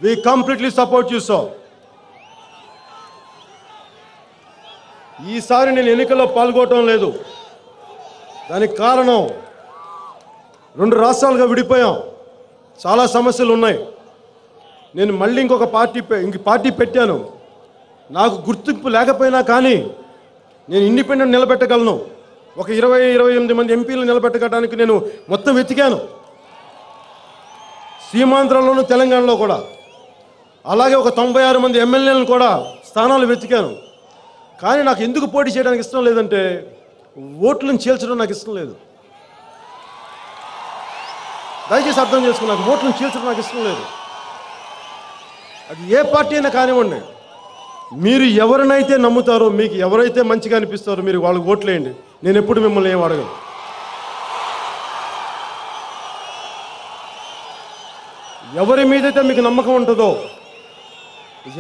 We completely support you, sir. ఈసారి నేను ఎన్నికల్లో పాల్గొనడం లేదు. దానికి కారణం 2 రాష్ట్రాలుగా విడిపోయాం. చాలా సమస్యలు ఉన్నాయి. నేను మళ్ళీ ఇంకొక పార్టీ పెట్టాను. నాకు గుర్తింపు లేకపోయినా కానీ నేను ఇండిపెండెంట్ నిలబెట్టగలను. ఒక 20-28 మంది ఎంపీలు నిలబెట్టడానికి నేను మొత్తం వెతికాను. సీమాంధ్రలోను తెలంగాణలో కూడా. అలాగే ఒక 96 మంది ఎమ్మెల్యేలను కూడా స్థానాలు వెతికాను. కానీ నాకు ఎందుకు పోటీ చేయడానికి ఇష్టం లేదంటే ఓట్లను చీల్చడం నాకు ఇష్టం లేదు. దయచేసి అర్థం చేసుకుని, నాకు ఓట్లను చీల్చడం నాకు ఇష్టం లేదు. అది ఏ పార్టీ అయినా కానివ్వండి. మీరు ఎవరినైతే నమ్ముతారో, మీకు ఎవరైతే మంచిగా అనిపిస్తారో మీరు వాళ్ళకి ఓట్లేయండి. నేను ఎప్పుడు మిమ్మల్ని ఏం అడగను. ఎవరి మీదైతే మీకు నమ్మకం ఉంటుందో,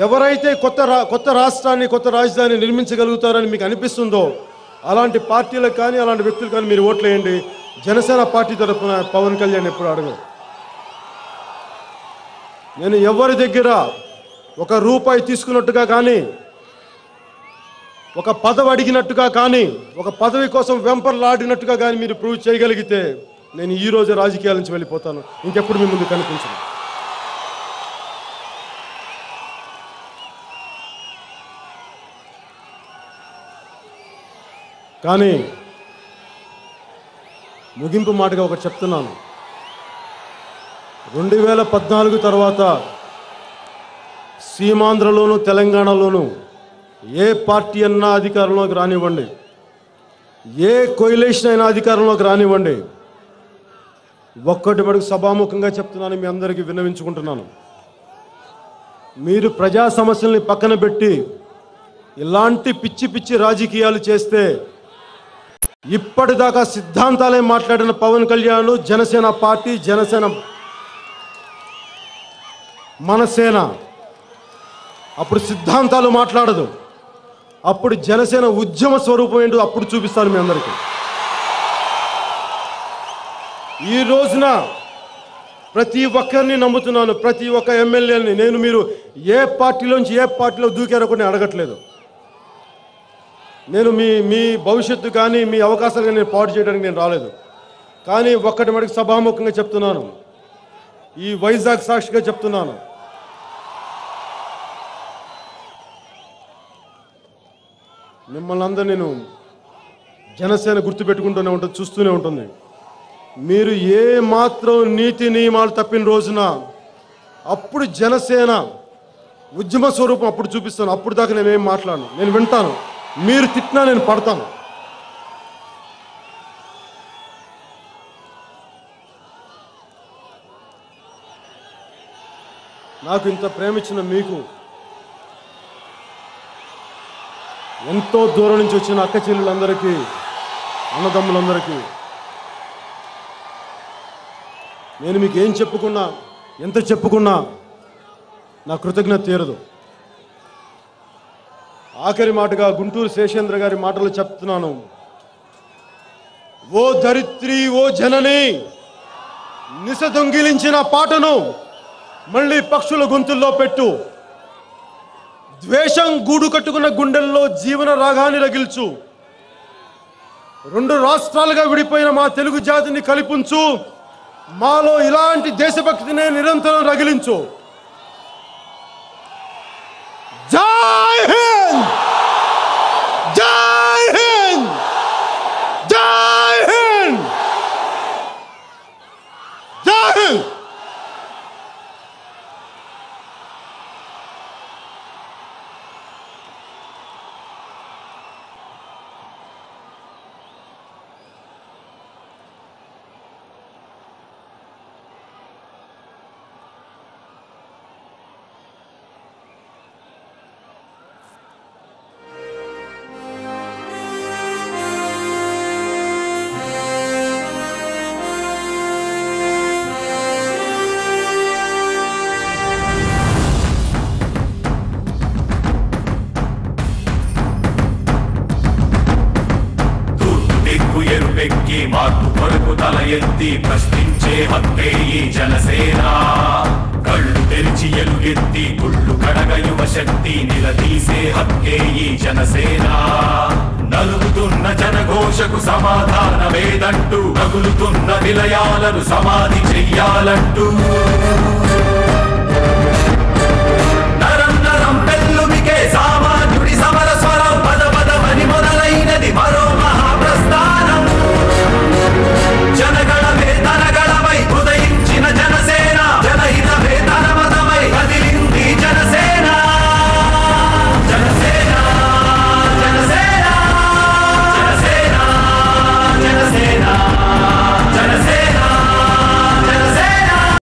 ఎవరైతే కొత్త రాష్ట్రాన్ని, కొత్త రాజధాని నిర్మించగలుగుతారని మీకు అనిపిస్తుందో అలాంటి పార్టీలకు కానీ అలాంటి వ్యక్తులు కానీ మీరు ఓట్లేయండి. జనసేన పార్టీ తరఫున పవన్ కళ్యాణ్ ఎప్పుడు అడగను. నేను ఎవరి దగ్గర ₹1 తీసుకున్నట్టుగా కానీ, ఒక పదవి అడిగినట్టుగా కానీ, ఒక పదవి కోసం వెంపర్లాడినట్టుగా కానీ మీరు ప్రూవ్ చేయగలిగితే నేను ఈ రోజు రాజకీయాల నుంచి వెళ్ళిపోతాను. ఇంకెప్పుడు మీ ముందు కనిపించను. కానీ ముగింపు మాటగా ఒకటి చెప్తున్నాను. 2014 తర్వాత సీమాంధ్రలోను తెలంగాణలోను ఏ పార్టీ అన్నా అధికారంలోకి రానివ్వండి, ఏ కొయిలేషన్ అయినా అధికారంలోకి రానివ్వండి, ఒక్కటి మటుకు సభాముఖంగా చెప్తున్నాను, మీ అందరికీ విన్నవించుకుంటున్నాను. మీరు ప్రజా సమస్యల్ని పక్కన పెట్టి ఇలాంటి పిచ్చి రాజకీయాలు చేస్తే ఇప్పటిదాకా సిద్ధాంతాలే మాట్లాడిన పవన్ కళ్యాణ్, జనసేన పార్టీ, జనసేన మనసేన అప్పుడు సిద్ధాంతాలు మాట్లాడదు. అప్పుడు జనసేన ఉద్యమ స్వరూపం ఏంటో అప్పుడు చూపిస్తాను మీ అందరికీ. ఈ రోజున ప్రతి ఒక్కరిని నమ్ముతున్నాను, ప్రతి ఒక్క ఎమ్మెల్యేని. మీరు ఏ పార్టీలోంచి ఏ పార్టీలో దూకారో కొన్ని అడగట్లేదు. నేను మీ భవిష్యత్తు కానీ మీ అవకాశాలు కానీ నేను పాటు చేయడానికి నేను రాలేదు. కానీ ఒక్కటి మటుకు సభాముఖంగా చెప్తున్నాను, ఈ వైజాగ్ సాక్షిగా చెప్తున్నాను, మిమ్మల్ని అందరూ నేను జనసేన గుర్తుపెట్టుకుంటూనే ఉంటుంది, చూస్తూనే ఉంటుంది. మీరు ఏ మాత్రం నీతి నియమాలు తప్పిన రోజున అప్పుడు జనసేన ఉద్యమ స్వరూపం అప్పుడు చూపిస్తాను. అప్పుడు దాకా నేనేం మాట్లాడను, నేను వింటాను. మీరు తిట్టినా నేను పడతాను. నాకు ఇంత ప్రేమించిన మీకు, ఎంతో దూరం నుంచి వచ్చిన అక్క చెల్లెలందరికీ, అన్నదమ్ములందరికీ నేను మీకు ఏం చెప్పుకున్నా, ఎంత చెప్పుకున్నా నా కృతజ్ఞత తీరదు. ఆఖరి మాటగా గుంటూరు శేషేంద్ర గారి మాటలు చెప్తున్నాను. ఓ ధరిత్రి, ఓ జనని, నిశ దొంగిలించిన పాటను మళ్ళీ పక్షుల గొంతుల్లో పెట్టు. ద్వేషం గూడు కట్టుకున్న గుండెల్లో జీవన రాగాన్ని రగిల్చు. 2 రాష్ట్రాలుగా విడిపోయిన మా తెలుగు జాతిని కలిపుంచు. మాలో ఇలాంటి దేశభక్తిని నిరంతరం రగిలించు. జై హింద్, జై హింద్, జై హింద్, జై హింద్. మార్పు కొరకు తల ఎత్తి ప్రశ్నించే హక్కే ఈ జనసేన. కళ్ళు తెరిచి ఎలుగెత్తి గుళ్ళు కడగ యువ శక్తి నిలదీసే హక్కే ఈ జనసేన నలుగుతున్న జనఘోషకు సమాధానమేదంటూ తగులుతున్న విలయాలను సమాధి చెయ్యాలంటూ